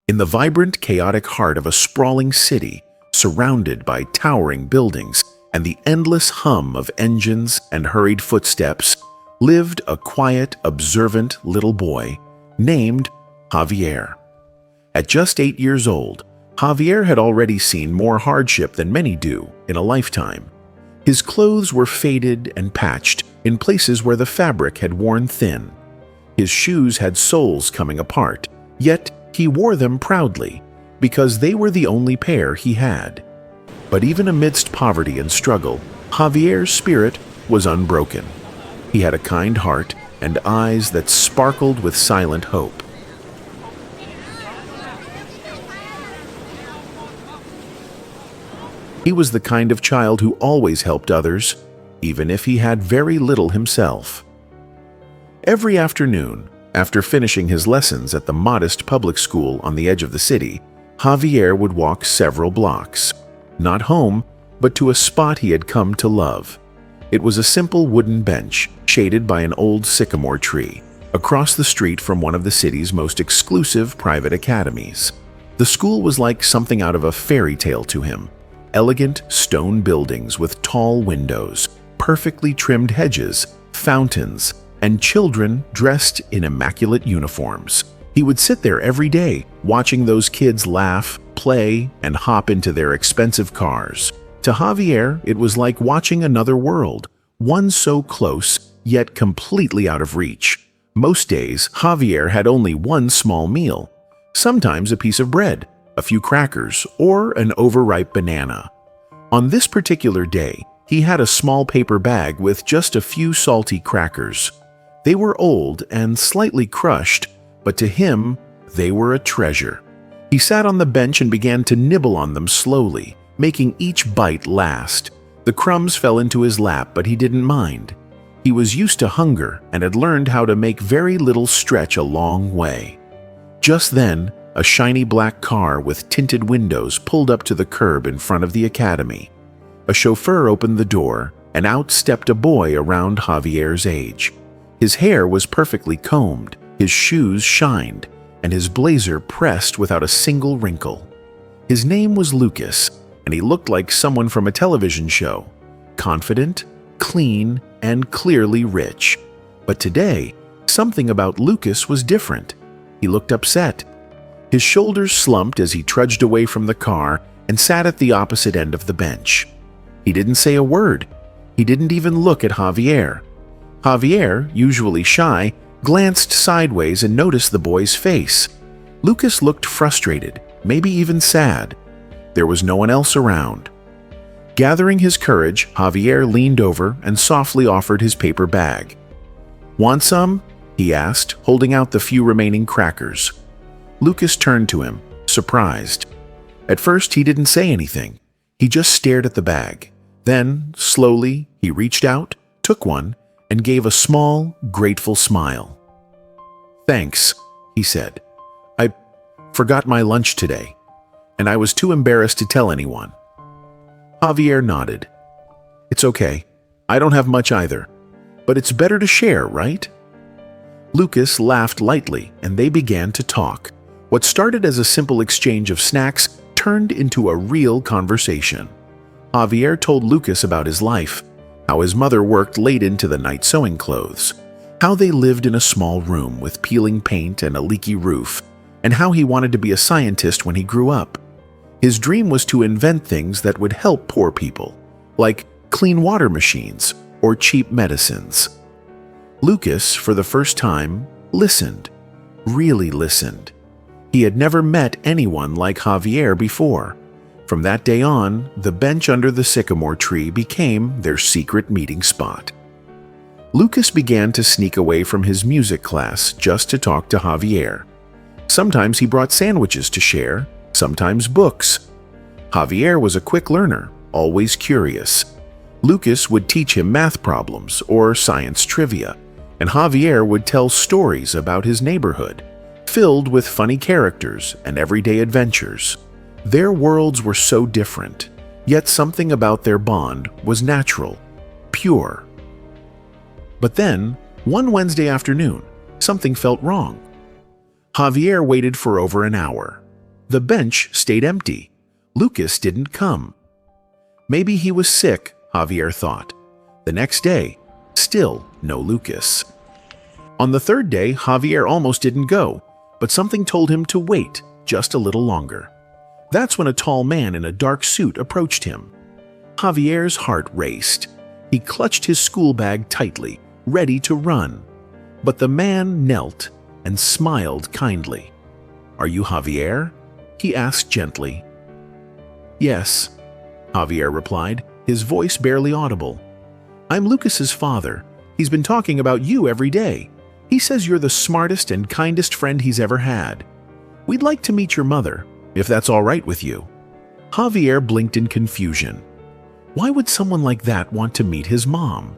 In the vibrant, chaotic heart of a sprawling city, surrounded by towering buildings and the endless hum of engines and hurried footsteps, lived a quiet, observant little boy named Javier. At just 8 years old, Javier had already seen more hardship than many do in a lifetime. His clothes were faded and patched in places where the fabric had worn thin. His shoes had soles coming apart, yet he wore them proudly because they were the only pair he had. But even amidst poverty and struggle, Javier's spirit was unbroken. He had a kind heart and eyes that sparkled with silent hope. He was the kind of child who always helped others, even if he had very little himself. Every afternoon, after finishing his lessons at the modest public school on the edge of the city, Javier would walk several blocks, not home, but to a spot he had come to love. It was a simple wooden bench, shaded by an old sycamore tree, across the street from one of the city's most exclusive private academies. The school was like something out of a fairy tale to him. Elegant stone buildings with tall windows, perfectly trimmed hedges, fountains, and children dressed in immaculate uniforms. He would sit there every day, watching those kids laugh, play, and hop into their expensive cars. To Javier, it was like watching another world, one so close, yet completely out of reach. Most days, Javier had only one small meal, sometimes a piece of bread, a few crackers, or an overripe banana. On this particular day, he had a small paper bag with just a few salty crackers. They were old and slightly crushed, but to him, they were a treasure. He sat on the bench and began to nibble on them slowly, making each bite last. The crumbs fell into his lap, but he didn't mind. He was used to hunger and had learned how to make very little stretch a long way. Just then, a shiny black car with tinted windows pulled up to the curb in front of the academy. A chauffeur opened the door, and out stepped a boy around Javier's age. His hair was perfectly combed, his shoes shined, and his blazer pressed without a single wrinkle. His name was Lucas, and he looked like someone from a television show, confident, clean, and clearly rich. But today, something about Lucas was different. He looked upset. His shoulders slumped as he trudged away from the car and sat at the opposite end of the bench. He didn't say a word. He didn't even look at Javier. Javier, usually shy, glanced sideways and noticed the boy's face. Lucas looked frustrated, maybe even sad. There was no one else around. Gathering his courage, Javier leaned over and softly offered his paper bag. "Want some?" he asked, holding out the few remaining crackers. Lucas turned to him, surprised. At first, he didn't say anything. He just stared at the bag. Then, slowly, he reached out, took one, and gave a small, grateful smile. "Thanks," he said. "I forgot my lunch today, and I was too embarrassed to tell anyone." Javier nodded. "It's okay. I don't have much either. But it's better to share, right?" Lucas laughed lightly, and they began to talk. What started as a simple exchange of snacks turned into a real conversation. Javier told Lucas about his life, how his mother worked late into the night sewing clothes, how they lived in a small room with peeling paint and a leaky roof, and how he wanted to be a scientist when he grew up. His dream was to invent things that would help poor people, like clean water machines or cheap medicines. Lucas, for the first time, listened, really listened. He had never met anyone like Javier before. From that day on, the bench under the sycamore tree became their secret meeting spot. Lucas began to sneak away from his music class just to talk to Javier. Sometimes he brought sandwiches to share, sometimes books. Javier was a quick learner, always curious. Lucas would teach him math problems or science trivia, and Javier would tell stories about his neighborhood, filled with funny characters and everyday adventures. Their worlds were so different, yet something about their bond was natural, pure. But then, one Wednesday afternoon, something felt wrong. Javier waited for over an hour. The bench stayed empty. Lucas didn't come. Maybe he was sick, Javier thought. The next day, still no Lucas. On the third day, Javier almost didn't go, but something told him to wait just a little longer. That's when a tall man in a dark suit approached him. Javier's heart raced. He clutched his school bag tightly, ready to run. But the man knelt and smiled kindly. "Are you Javier?" he asked gently. "Yes," Javier replied, his voice barely audible. "I'm Lucas's father. He's been talking about you every day. He says you're the smartest and kindest friend he's ever had. We'd like to meet your mother, if that's all right with you." Javier blinked in confusion. Why would someone like that want to meet his mom?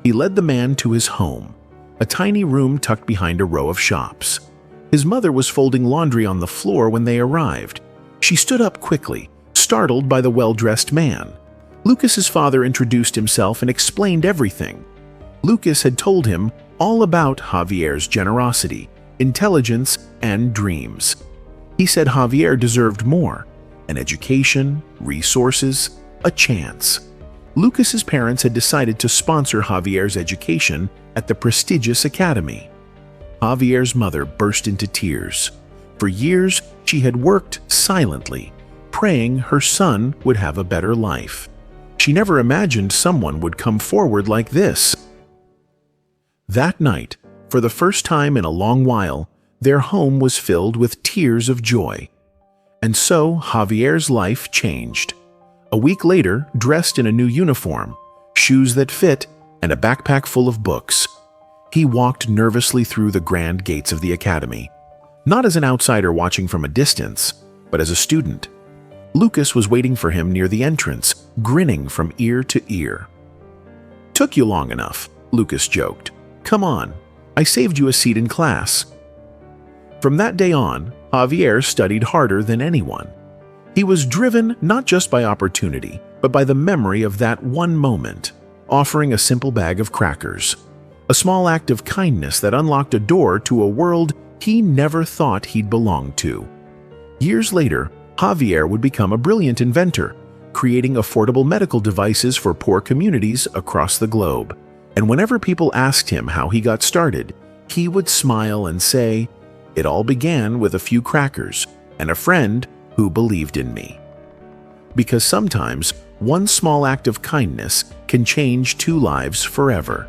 He led the man to his home, a tiny room tucked behind a row of shops. His mother was folding laundry on the floor when they arrived. She stood up quickly, startled by the well-dressed man. Lucas's father introduced himself and explained everything. Lucas had told him all about Javier's generosity, intelligence, and dreams. He said Javier deserved more: an education, resources, a chance. Lucas's parents had decided to sponsor Javier's education at the prestigious academy. Javier's mother burst into tears. For years, she had worked silently, praying her son would have a better life. She never imagined someone would come forward like this. That night, for the first time in a long while, their home was filled with tears of joy. And so Javier's life changed. A week later, dressed in a new uniform, shoes that fit, and a backpack full of books, he walked nervously through the grand gates of the academy, not as an outsider watching from a distance, but as a student. Lucas was waiting for him near the entrance, grinning from ear to ear. "Took you long enough," Lucas joked. "Come on, I saved you a seat in class." From that day on, Javier studied harder than anyone. He was driven not just by opportunity, but by the memory of that one moment, offering a simple bag of crackers, a small act of kindness that unlocked a door to a world he never thought he'd belong to. Years later, Javier would become a brilliant inventor, creating affordable medical devices for poor communities across the globe. And whenever people asked him how he got started, he would smile and say, "It all began with a few crackers and a friend who believed in me." Because sometimes one small act of kindness can change two lives forever.